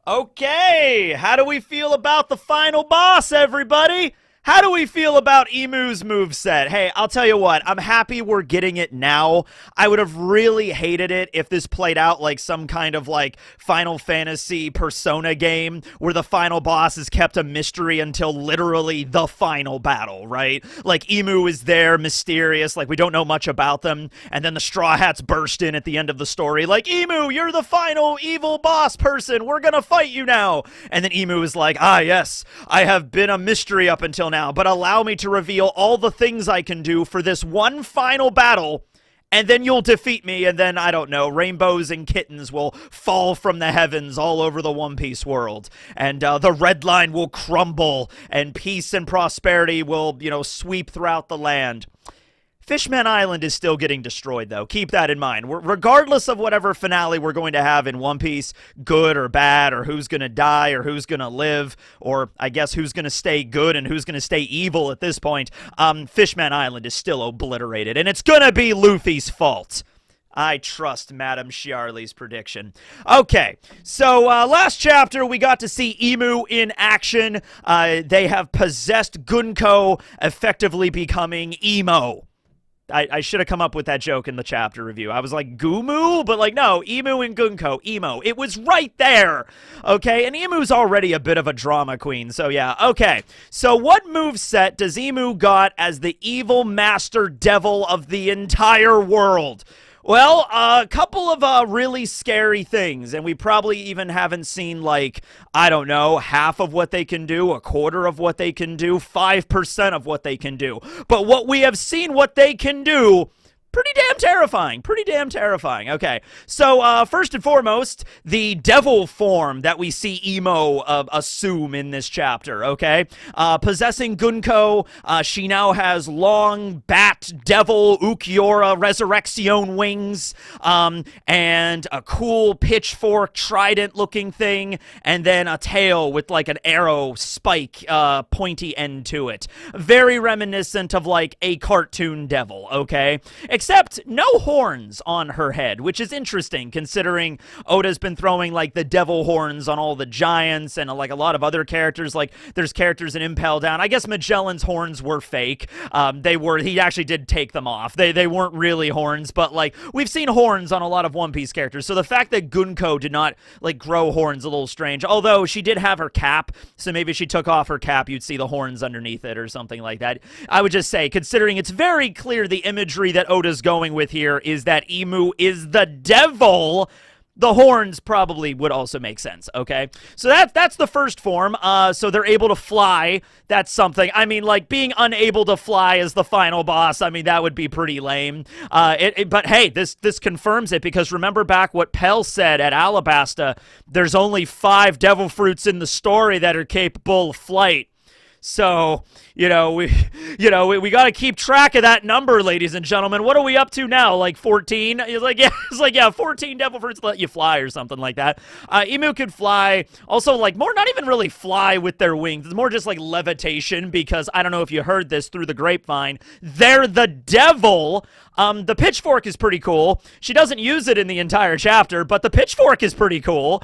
Okay, how do we feel about the final boss, everybody? How do we feel about Emu's moveset? Hey, I'll tell you what, I'm happy we're getting it now. I would have really hated it if this played out like some kind of like Final Fantasy Persona game where the final boss is kept a mystery until literally the final battle, right? Like Emu is there, mysterious, like we don't know much about them, and then the Straw Hats burst in at the end of the story like, Emu, you're the final evil boss person, we're gonna fight you now. And then Emu is like, ah yes, I have been a mystery up until now, but allow me to reveal all the things I can do for this one final battle, and then you'll defeat me, and then, I don't know, rainbows and kittens will fall from the heavens all over the One Piece world, and the red line will crumble, and peace and prosperity will, sweep throughout the land. Fishman Island is still getting destroyed, though. Keep that in mind. Regardless of whatever finale we're going to have in One Piece, good or bad, or who's going to die, or who's going to live, or I guess who's going to stay good and who's going to stay evil at this point, Fishman Island is still obliterated, and it's going to be Luffy's fault. I trust Madame Chiarli's prediction. Okay, so last chapter we got to see Emu in action. They have possessed Gunko, effectively becoming Emo. I should have come up with that joke in the chapter review. I was like, Gumu? But like, no, Emu and Gunko, Emo. It was right there, okay? And Emu's already a bit of a drama queen, so yeah, okay. So what moveset does Emu got as the evil master devil of the entire world? Well, a couple of really scary things, and we probably even haven't seen, like, I don't know, half of what they can do, a quarter of what they can do, 5% of what they can do. But what we have seen what they can do, pretty damn terrifying. Okay, so first and foremost, the devil form that we see Emo assume in this chapter, okay? Possessing Gunko, she now has long bat devil Ukiora resurrection wings, and a cool pitchfork trident looking thing, and then a tail with like an arrow spike pointy end to it. Very reminiscent of like a cartoon devil, okay? Except no horns on her head, which is interesting considering Oda's been throwing like the devil horns on all the giants and like a lot of other characters. Like there's characters in Impel Down. I guess Magellan's horns were fake. He actually did take them off. They weren't really horns, but like we've seen horns on a lot of One Piece characters. So the fact that Gunko did not like grow horns a little strange. Although she did have her cap, so maybe if she took off her cap, you'd see the horns underneath it or something like that. I would just say, considering it's very clear the imagery that Oda's going with here is that Emu is the devil, the horns probably would also make sense, okay? So that's the first form. So they're able to fly. That's something. I mean, like, being unable to fly as the final boss, I mean, that would be pretty lame. But hey, this confirms it, because remember back what Pell said at Alabasta, there's only 5 devil fruits in the story that are capable of flight. So, we got to keep track of that number, ladies and gentlemen. What are we up to now? Like 14? It's like, yeah, 14 devil fruits let you fly or something like that. Emu could fly. Also, like, more not even really fly with their wings. It's more just like levitation, because I don't know if you heard this through the grapevine. They're the devil. The pitchfork is pretty cool. She doesn't use it in the entire chapter, but the pitchfork is pretty cool.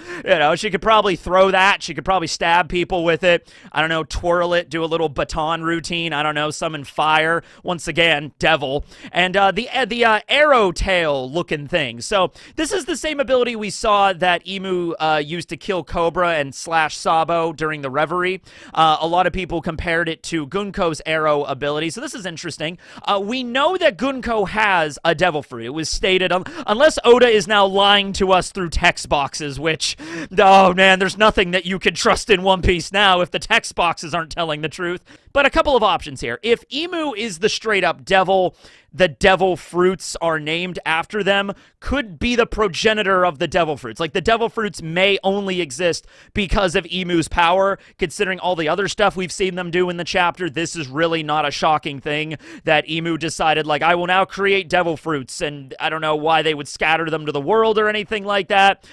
She could probably throw that. She could probably stab people with it. I don't know, twirl it, do a little baton routine. I don't know, summon fire. Once again, devil. And the arrow tail looking thing. So this is the same ability we saw that Emu used to kill Cobra and slash Sabo during the Reverie. A lot of people compared it to Gunko's arrow ability. So this is interesting. We know that Gunko has a devil fruit. It was stated, unless Oda is now lying to us through text boxes, which, oh man, there's nothing that you can trust in One Piece now if the text boxes aren't telling the truth. But a couple of options here. If Emu is the straight up devil, the devil fruits are named after them, could be the progenitor of the devil fruits. Like, the devil fruits may only exist because of Emu's power. Considering all the other stuff we've seen them do in the chapter, this is really not a shocking thing that Emu decided, like, I will now create devil fruits, and I don't know why they would scatter them to the world or anything like that.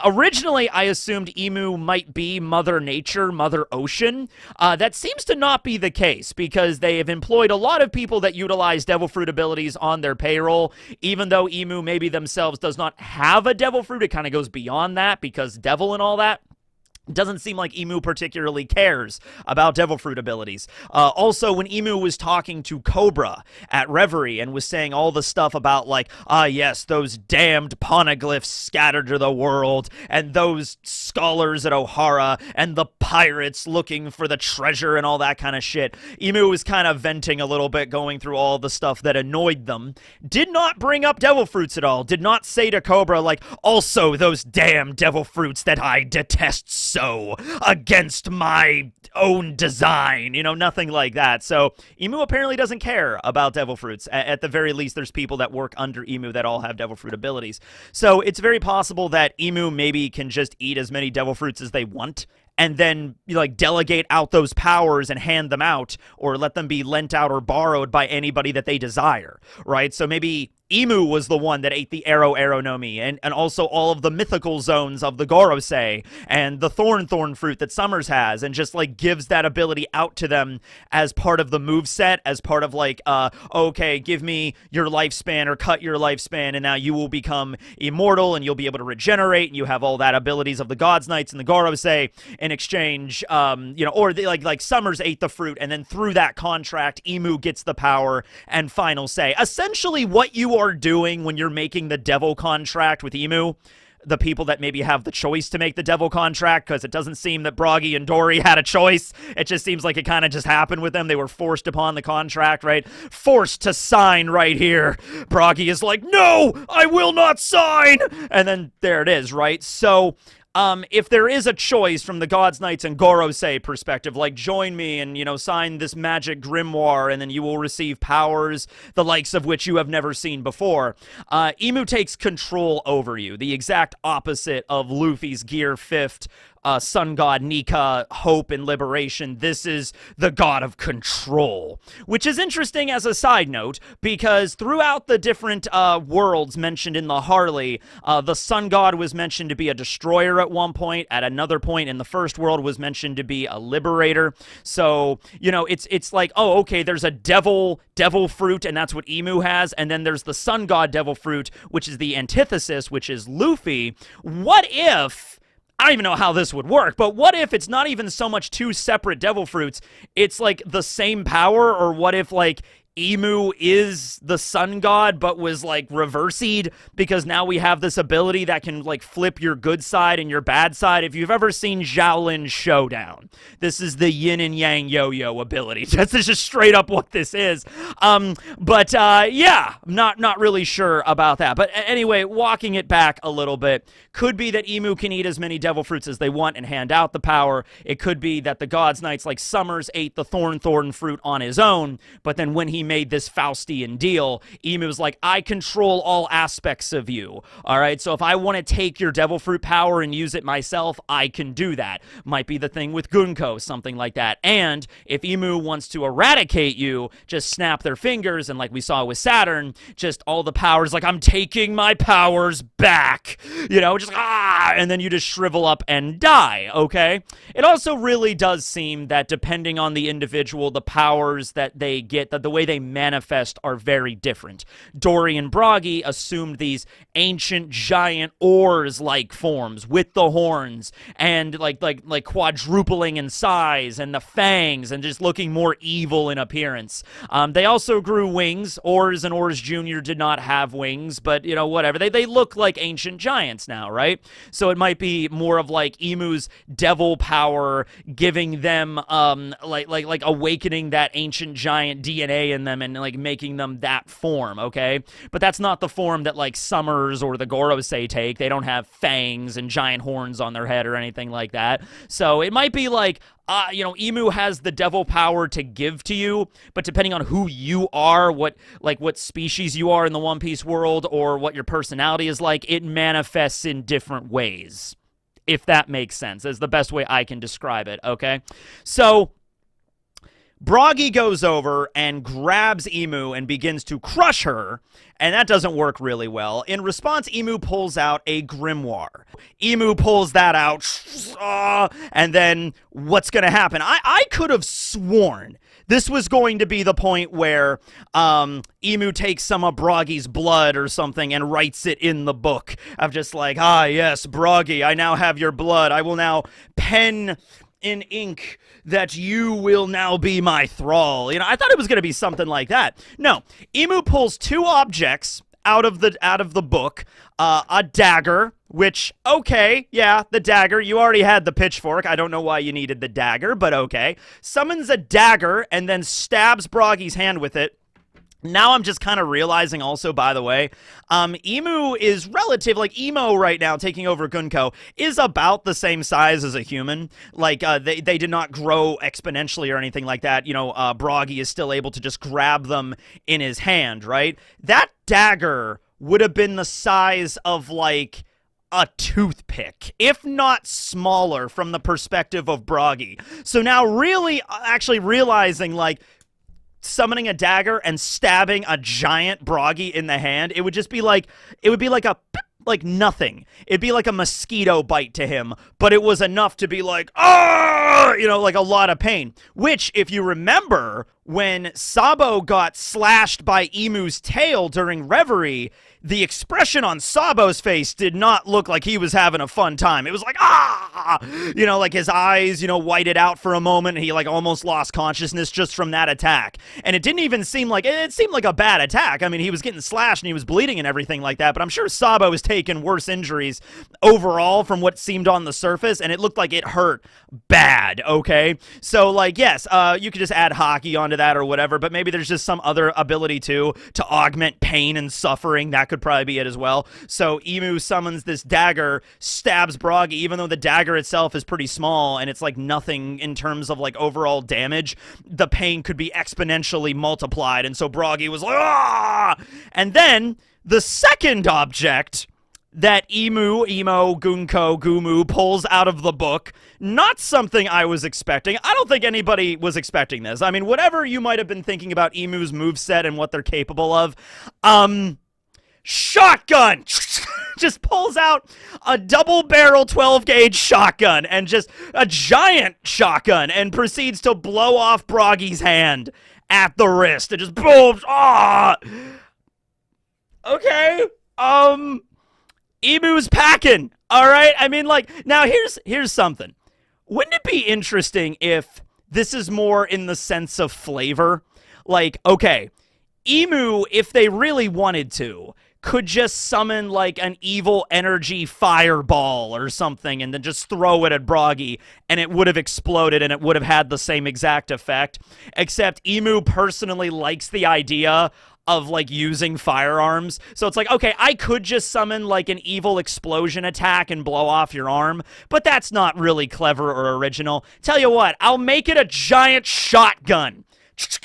Originally, I assumed Emu might be Mother Nature, Mother Ocean. That seems to not be the case, because they have employed a lot of people that utilize devil fruit abilities on their payroll. Even though Emu maybe themselves does not have a devil fruit, it kind of goes beyond that because devil and all that. Doesn't seem like Emu particularly cares about Devil Fruit abilities. Also, when Emu was talking to Cobra at Reverie and was saying all the stuff about, like, yes, those damned poneglyphs scattered to the world, and those scholars at O'Hara, and the pirates looking for the treasure and all that kind of shit, Emu was kind of venting a little bit, going through all the stuff that annoyed them. Did not bring up Devil Fruits at all. Did not say to Cobra, like, also those damn Devil Fruits that I detest so against my own design, nothing like that. So Emu apparently doesn't care about Devil Fruits. At the very least, there's people that work under Emu that all have Devil Fruit abilities. So it's very possible that Emu maybe can just eat as many Devil Fruits as they want, and then delegate out those powers and hand them out, or let them be lent out or borrowed by anybody that they desire, right? So maybe Emu was the one that ate the Aeronomi, and also all of the mythical zones of the Gorosei, and the Thorn fruit that Summers has, and just, gives that ability out to them as part of the moveset, as part of, okay, give me your lifespan, or cut your lifespan, and now you will become immortal, and you'll be able to regenerate, and you have all that abilities of the Gods Knights and the Gorosei in exchange, or like Summers ate the fruit, and then through that contract, Emu gets the power and final say. Essentially, what you are doing when you're making the devil contract with Emu, the people that maybe have the choice to make the devil contract, because it doesn't seem that Broggy and Dory had a choice. It just seems like it kind of just happened with them. They were forced upon the contract, right? Forced to sign right here. Broggy is like, no, I will not sign. And then there it is, right? So if there is a choice from the Gods Knights and Gorosei perspective, like join me and, sign this magic grimoire, and then you will receive powers the likes of which you have never seen before, Emu takes control over you, the exact opposite of Luffy's Gear 5th sun god Nika, hope and liberation. This is the god of control, which is interesting as a side note, because throughout the different worlds mentioned in the Harley, the sun god was mentioned to be a destroyer at one point. At another point in the first world was mentioned to be a liberator. So, it's like, oh, okay, there's a devil fruit, and that's what Emu has, and then there's the sun god devil fruit, which is the antithesis, which is Luffy. What if, I don't even know how this would work, but what if it's not even so much two separate devil fruits, it's the same power? Or what if Emu is the sun god, but was reversied, because now we have this ability that can flip your good side and your bad side. If you've ever seen Shaolin Showdown, this is the yin and yang yo-yo ability. That's just straight up what this is. Yeah, not really sure about that. But anyway, walking it back a little bit, could be that Emu can eat as many devil fruits as they want and hand out the power. It could be that the Gods Knights, like Summers, ate the thorn fruit on his own, but then when he made this Faustian deal, Emu was like, I control all aspects of you. All right, so if I want to take your devil fruit power and use it myself, I can do that. Might be the thing with Gunko, something like that. And if Emu wants to eradicate you, just snap their fingers, and like we saw with Saturn, just all the powers, I'm taking my powers back, just and then you just shrivel up and die, okay? It also really does seem that depending on the individual, the powers that they get, that the way they manifest are very different. Dory and Broggy assumed these ancient giant oars-like forms with the horns and like quadrupling in size and the fangs and just looking more evil in appearance. They also grew wings. Oars and Oars Jr. did not have wings, but whatever. They look like ancient giants now, right? So it might be more of Emu's devil power giving them awakening that ancient giant DNA in them and making them that form, okay? But that's not the form that Summers or the Gorosei take. They don't have fangs and giant horns on their head or anything like that. So it might be Emu has the devil power to give to you, but depending on who you are, what species you are in the One Piece world, or what your personality is like, it manifests in different ways. If that makes sense, is the best way I can describe it, okay? So Bragi goes over and grabs Emu and begins to crush her, and that doesn't work really well. In response, Emu pulls out a Grimoire. Emu pulls that out, and then what's going to happen? I could have sworn this was going to be the point where Emu takes some of Bragi's blood or something and writes it in the book of just like, ah, yes, Bragi, I now have your blood. I will now pen in ink that you will now be my thrall. You know, I thought it was going to be something like that. No, Emu pulls two objects out of the book, a dagger, which, okay, yeah, the dagger. You already had the pitchfork. I don't know why you needed the dagger, but okay. Summons a dagger and then stabs Bragi's hand with it. Now I'm just kind of realizing also, by the way, Emu is relative, like Emo right now taking over Gunko is about the same size as a human. Like they did not grow exponentially or anything like that. You know, Bragi is still able to just grab them in his hand, right? That dagger would have been the size of like a toothpick, if not smaller from the perspective of Bragi. So now really actually realizing like, summoning a dagger and stabbing a giant Bragi in the hand, it would just be like, it would be like a, like nothing. It'd be like a mosquito bite to him, but it was enough to be like, oh, you know, like a lot of pain. Which, if you remember, when Sabo got slashed by Emu's tail during Reverie, the expression on Sabo's face did not look like he was having a fun time. It was like, ah! You know, like his eyes, you know, whited out for a moment. And he, like, almost lost consciousness just from that attack. And it didn't even seem like, it seemed like a bad attack. I mean, he was getting slashed and he was bleeding and everything like that. But I'm sure Sabo was taking worse injuries overall from what seemed on the surface. And it looked like it hurt bad, okay? So, like, yes, you could just add hockey onto that or whatever. But maybe there's just some other ability, too, to augment pain and suffering. That could probably be it as well. So Emu summons this dagger, stabs Bragi, even though the dagger itself is pretty small and it's like nothing in terms of like overall damage. The pain could be exponentially multiplied, and so Bragi was like, ah! And then the second object that Emo, Gunko, Gumu pulls out of the book, not something I was expecting. I don't think anybody was expecting this. I mean, whatever you might have been thinking about Emu's moveset and what they're capable of, shotgun! Just pulls out a double-barrel 12-gauge shotgun, and just a giant shotgun, and proceeds to blow off Bragi's hand at the wrist. It just boom! Ah! Okay, Emu's packing, all right? I mean, like, now here's something. Wouldn't it be interesting if this is more in the sense of flavor? Like, okay, Emu, if they really wanted to, could just summon, like, an evil energy fireball or something and then just throw it at Bragi, and it would have exploded and it would have had the same exact effect. Except Emu personally likes the idea of, like, using firearms. So it's like, okay, I could just summon, like, an evil explosion attack and blow off your arm, but that's not really clever or original. Tell you what, I'll make it a giant shotgun.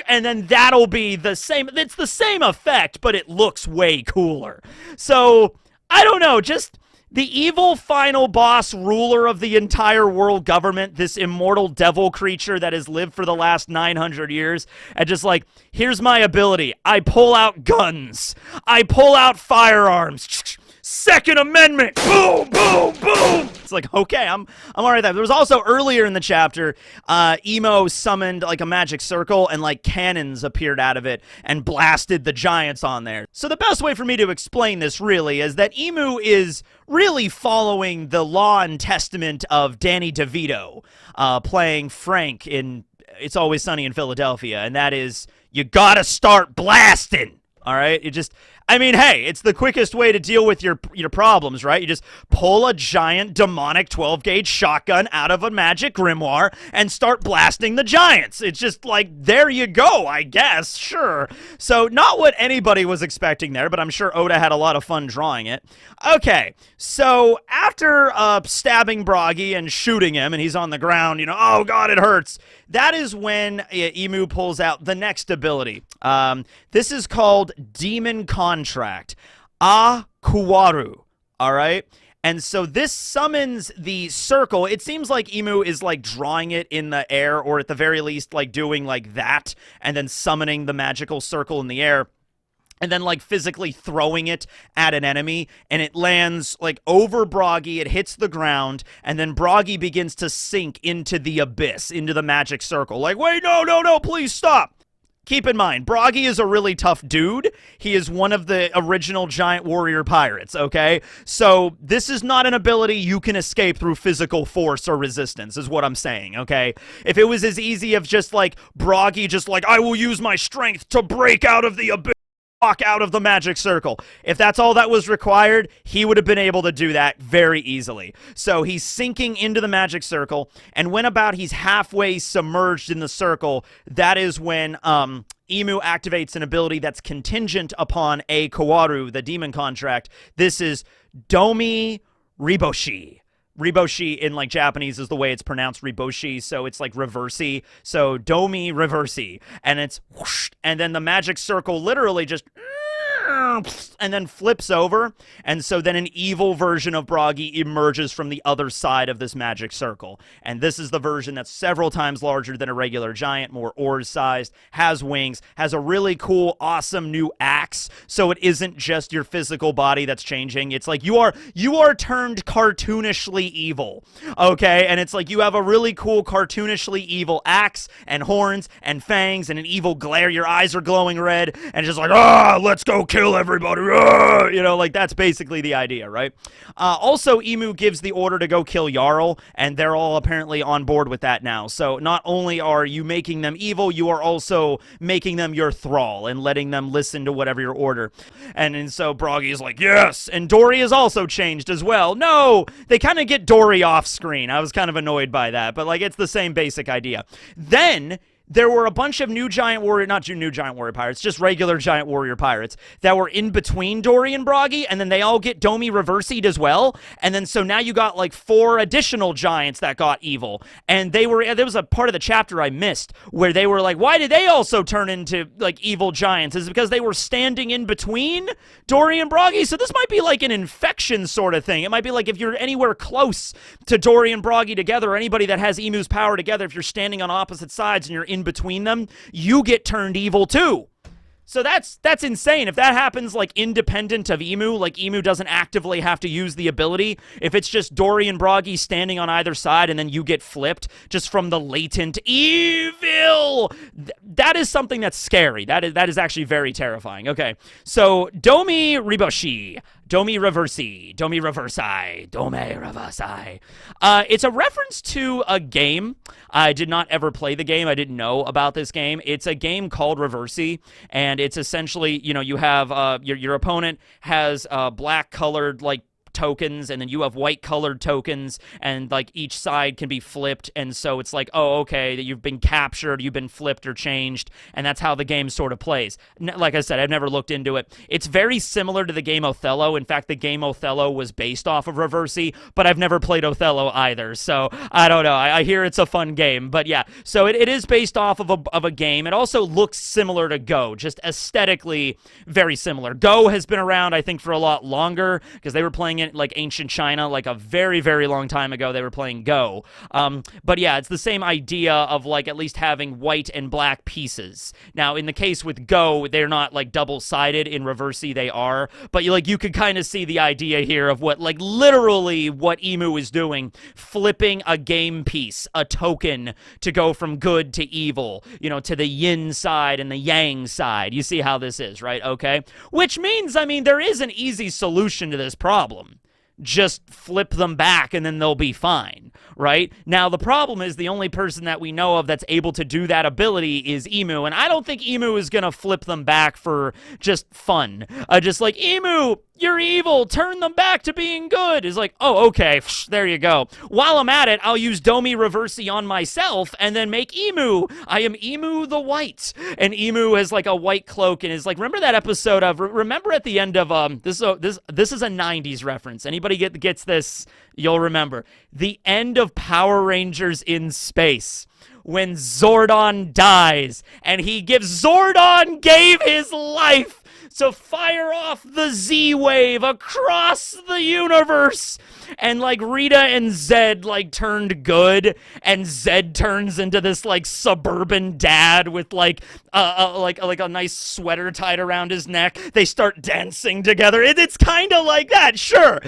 And then that'll be the same. It's the same effect, but it looks way cooler. So, I don't know, just the evil final boss ruler of the entire world government, this immortal devil creature that has lived for the last 900 years, and just like, here's my ability. I pull out guns. I pull out firearms. Second Amendment. Boom, boom, boom. It's like, okay, I'm all right there. There was also earlier in the chapter, Emo summoned like a magic circle and like cannons appeared out of it and blasted the giants on there. So the best way for me to explain this really is that Emu is really following the law and testament of Danny DeVito, playing Frank in It's Always Sunny in Philadelphia, and that is, you gotta start blasting. All right, you just, I mean, hey, it's the quickest way to deal with your problems, right? You just pull a giant demonic 12-gauge shotgun out of a magic grimoire and start blasting the giants. It's just like, there you go, I guess, sure. So not what anybody was expecting there, but I'm sure Oda had a lot of fun drawing it. Okay, so after stabbing Bragi and shooting him, and he's on the ground, you know, oh god, it hurts. That is when Emu pulls out the next ability. This is called Demon Contract. Kuwaru. All right? And so this summons the circle. It seems like Emu is like drawing it in the air, or at the very least like doing like that and then summoning the magical circle in the air and then like physically throwing it at an enemy, and it lands like over Broggy, it hits the ground, and then Broggy begins to sink into the abyss, into the magic circle. Like, wait, no, please stop. Keep in mind, Broggy is a really tough dude. He is one of the original giant warrior pirates, okay? So this is not an ability you can escape through physical force or resistance, is what I'm saying, okay? If it was as easy as just like Broggy just like, I will use my strength to break out of the abyss, walk out of the magic circle. If that's all that was required, he would have been able to do that very easily. So he's sinking into the magic circle, and when about he's halfway submerged in the circle, that is when Emu activates an ability that's contingent upon a Kawaru, the demon contract. This is Domi Reversi. Riboshi in like Japanese is the way it's pronounced, Riboshi, so it's like reversey. So Domi Reversi, and it's whoosh, and then the magic circle literally just and then flips over, and so then an evil version of Broggy emerges from the other side of this magic circle. And this is the version that's several times larger than a regular giant, more oars sized, has wings, has a really cool, awesome new axe, so it isn't just your physical body that's changing. It's like you are turned cartoonishly evil, okay? And it's like you have a really cool cartoonishly evil axe and horns and fangs and an evil glare. Your eyes are glowing red, and it's just like, let's go kill everybody. You know, like that's basically the idea, right? Also, Emu gives the order to go kill Jarl, and they're all apparently on board with that now. So not only are you making them evil, you are also making them your thrall and letting them listen to whatever your order. And so Broggy is like, yes, and Dory is also changed as well. No, they kind of get Dory off screen. I was kind of annoyed by that, but like it's the same basic idea. Then there were a bunch of new giant warrior, not new giant warrior pirates, just regular giant warrior pirates that were in between Dory and Broggy, and then they all get Domi Reversi'd as well. And then so now you got like 4 additional giants that got evil. And there was a part of the chapter I missed where they were like, why did they also turn into like evil giants? Is it because they were standing in between Dory and Broggy? So this might be like an infection sort of thing. It might be like if you're anywhere close to Dory and Broggy together, or anybody that has Emu's power together, if you're standing on opposite sides and you're in between them, you get turned evil too. So that's insane. If that happens like independent of Emu, like Emu doesn't actively have to use the ability, if it's just Dory and Broggy standing on either side and then you get flipped just from the latent evil, that is something that's scary. That is actually very terrifying. Okay, so Domi Reversi. Domi Reversi. It's a reference to a game. I did not ever play the game. I didn't know about this game. It's a game called Reversi, and it's essentially, you know, you have your opponent has black colored like tokens, and then you have white colored tokens, and like each side can be flipped, and so it's like, oh, okay, that you've been captured, you've been flipped or changed, and that's how the game sort of plays. Like I said, I've never looked into it. It's very similar to the game Othello. In fact, the game Othello was based off of Reversi, but I've never played Othello either, so I don't know. I hear it's a fun game, but yeah, so it is based off of a game. It also looks similar to Go, just aesthetically very similar. Go has been around, I think, for a lot longer, because they were playing it like ancient China, like a very, very long time ago. They were playing Go. But yeah, it's the same idea of like at least having white and black pieces. Now, in the case with Go, they're not like double-sided. In Reversi, they are. But you could kind of see the idea here of what, like literally what Emu is doing, flipping a game piece, a token, to go from good to evil, you know, to the yin side and the yang side. You see how this is, right? Okay. Which means, I mean, there is an easy solution to this problem. Just flip them back and then they'll be fine, right? Now, the problem is the only person that we know of that's able to do that ability is Emu, and I don't think Emu is going to flip them back for just fun. Just like, Emu, you're evil, turn them back to being good. Is like, oh, okay, there you go. While I'm at it, I'll use Domi Reversi on myself and then make Emu. I am Emu the White. And Emu has like a white cloak and is like, remember that episode of, remember at the end of, this is a 90s reference. Anybody gets this, you'll remember. The end of Power Rangers in Space, when Zordon dies, and Zordon gave his life to fire off the Z-Wave across the universe. And, like, Rita and Zed, like, turned good, and Zed turns into this, like, suburban dad with, like a nice sweater tied around his neck. They start dancing together. It's kind of like that. Sure,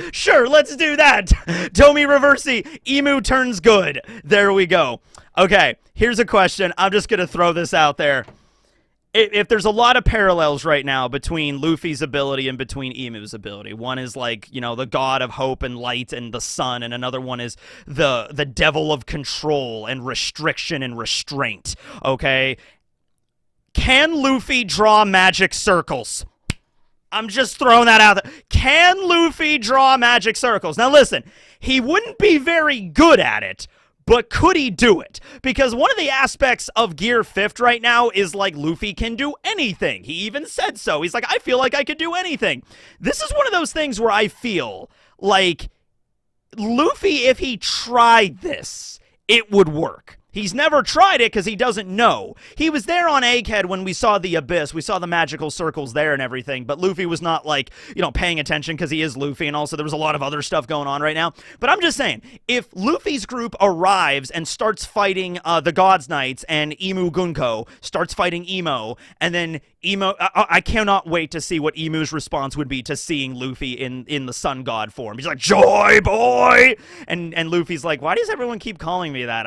let's do that. Domi Reversi, Emu turns good. There we go. Okay, here's a question. I'm just going to throw this out there. If there's a lot of parallels right now between Luffy's ability and between Emu's ability. One is like, you know, the god of hope and light and the sun, and another one is the devil of control and restriction and restraint, okay? Can Luffy draw magic circles? I'm just throwing that out there. Can Luffy draw magic circles? Now listen, he wouldn't be very good at it, but could he do it? Because one of the aspects of Gear 5th right now is, like, Luffy can do anything. He even said so. He's like, I feel like I could do anything. This is one of those things where I feel like Luffy, if he tried this, it would work. He's never tried it because he doesn't know. He was there on Egghead when we saw the Abyss. We saw the magical circles there and everything, but Luffy was not, like, you know, paying attention because he is Luffy, and also there was a lot of other stuff going on right now. But I'm just saying, if Luffy's group arrives and starts fighting the God's Knights, and Emu Gunko starts fighting Emo, and then Emo, I cannot wait to see what Emu's response would be to seeing Luffy in the Sun God form. He's like, "Joy, boy!" And Luffy's like, "Why does everyone keep calling me that?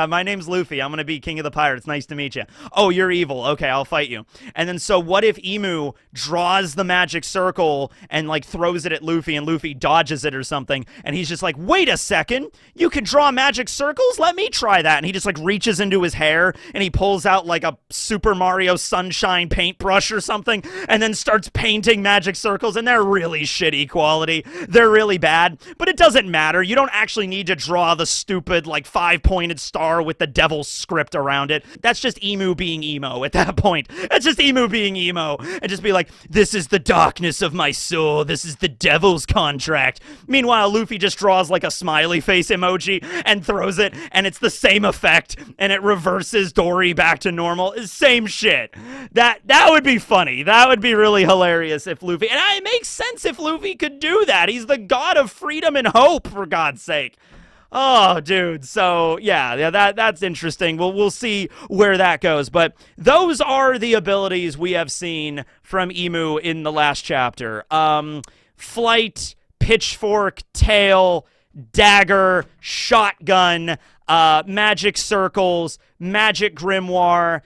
My name's Luffy. I'm gonna be King of the Pirates. Nice to meet you." "Oh, you're evil. Okay, I'll fight you." And then so what if Emu draws the magic circle and, like, throws it at Luffy, and Luffy dodges it or something, and he's just like, "Wait a second, you can draw magic circles? Let me try that." And he just, like, reaches into his hair and he pulls out, like, a Super Mario Sunshine paintbrush or something, and then starts painting magic circles, and they're really shitty quality. They're really bad, but it doesn't matter. You don't actually need to draw the stupid, like, 5-pointed star with the devil's script around it. That's just Emu being emo at that point. That's just Emu being emo, and just be like, "This is the darkness of my soul. This is the devil's contract." Meanwhile, Luffy just draws, like, a smiley face emoji and throws it, and it's the same effect, and it reverses Dory back to normal. Same shit. That would be funny. That would be really hilarious if Luffy, and it makes sense if Luffy could do that. He's the god of freedom and hope, for God's sake. Oh, dude. So, yeah, that's interesting. We'll see where that goes. But those are the abilities we have seen from Emu in the last chapter. Flight, pitchfork, tail, dagger, shotgun, magic circles, magic grimoire,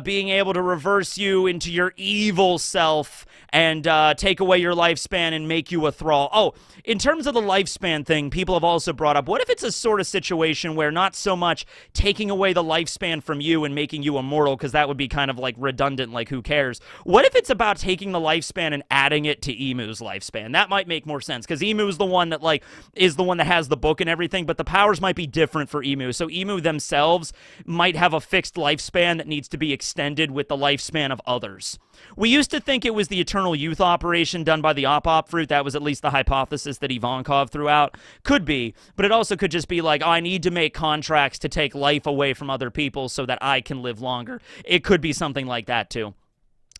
being able to reverse you into your evil self and take away your lifespan and make you a thrall. Oh, in terms of the lifespan thing, people have also brought up, what if it's a sort of situation where not so much taking away the lifespan from you and making you immortal, because that would be kind of, like, redundant, like, who cares? What if it's about taking the lifespan and adding it to Emu's lifespan? That might make more sense, because Emu's the one that, like, is the one that has the book and everything, but the powers might be different for Emu. So Emu themselves might have a fixed lifespan that needs to be extended with the lifespan of others. We used to think it was the Eternal Youth operation done by the Op Fruit. That was at least the hypothesis that Ivankov threw out. Could be, but it also could just be like, oh, I need to make contracts to take life away from other people so that I can live longer. It could be something like that, too.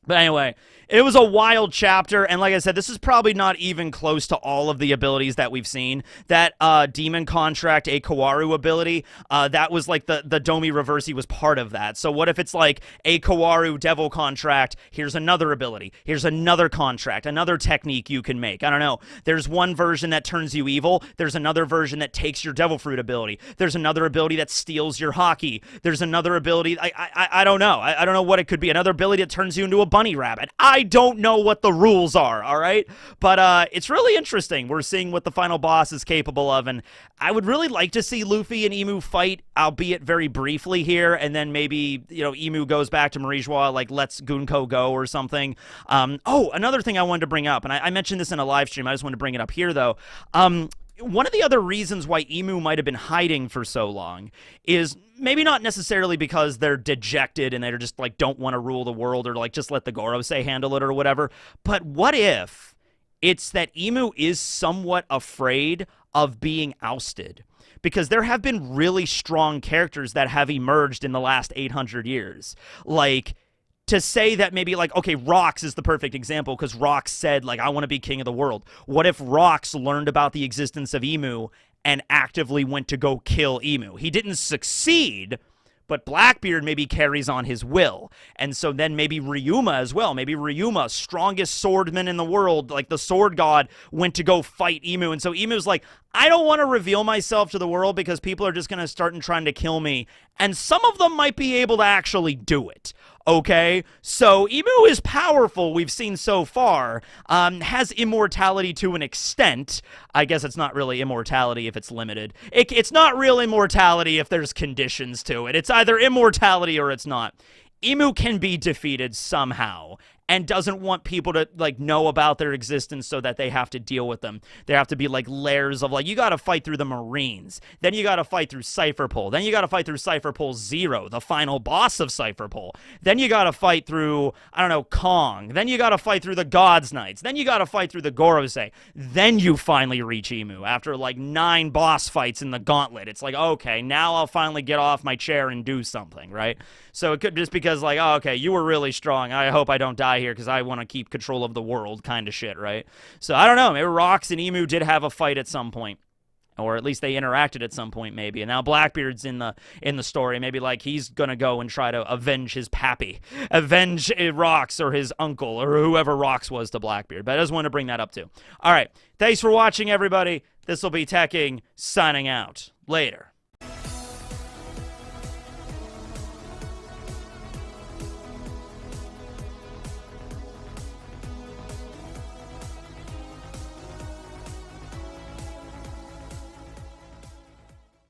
But anyway, it was a wild chapter, and like I said, this is probably not even close to all of the abilities that we've seen. That Demon Contract, a Kawaru ability, that was like the Domi Reversi was part of that. So what if it's like a Kawaru Devil Contract, here's another ability, here's another contract, another technique you can make. I don't know. There's one version that turns you evil, there's another version that takes your Devil Fruit ability, there's another ability that steals your hockey, there's another ability, I don't know. I don't know what it could be. Another ability that turns you into a bunny rabbit. I don't know what the rules are, all right? But it's really interesting. We're seeing what the final boss is capable of, and I would really like to see Luffy and Emu fight, albeit very briefly here, and then maybe, you know, Emu goes back to Marijois, like, lets Gunko go or something. Oh, another thing I wanted to bring up, and I mentioned this in a live stream, I just wanted to bring it up here, though. One of the other reasons why Emu might have been hiding for so long is maybe not necessarily because they're dejected and they're just, like, don't want to rule the world, or, like, just let the Gorosei handle it or whatever. But what if it's that Emu is somewhat afraid of being ousted? Because there have been really strong characters that have emerged in the last 800 years. Like, to say that maybe like, okay, Rox is the perfect example because Rox said like, I want to be king of the world. What if Rox learned about the existence of Emu and actively went to go kill Emu? He didn't succeed, but Blackbeard maybe carries on his will. And so then maybe Ryuma as well. Maybe Ryuma, strongest swordman in the world, like the sword god, went to go fight Emu. And so Emu's like, I don't want to reveal myself to the world because people are just going to start and trying to kill me. And some of them might be able to actually do it. Okay, so Emu is powerful, we've seen so far, has immortality to an extent. I guess it's not really immortality if it's limited. It's not real immortality if there's conditions to it. It's either immortality or it's not. Emu can be defeated somehow and doesn't want people to like know about their existence so that they have to deal with them. There have to be like layers of like, you got to fight through the Marines. Then you got to fight through Cypherpole. Then you got to fight through Cypherpole Zero, the final boss of Cypherpole. Then you got to fight through, I don't know, Kong. Then you got to fight through the God's Knights. Then you got to fight through the Gorosei. Then you finally reach Emu after like 9 boss fights in the gauntlet. It's like, okay, now I'll finally get off my chair and do something, right? So it could just because like, oh, okay, you were really strong. I hope I don't die here because I want to keep control of the world kind of shit, right? So I don't know. Maybe Rox and Emu did have a fight at some point. Or at least they interacted at some point, maybe. And now Blackbeard's in the story. Maybe like he's gonna go and try to avenge his pappy, avenge Rox or his uncle or whoever Rox was to Blackbeard. But I just wanted to bring that up too. All right, thanks for watching, everybody. This will be Teching signing out. Later.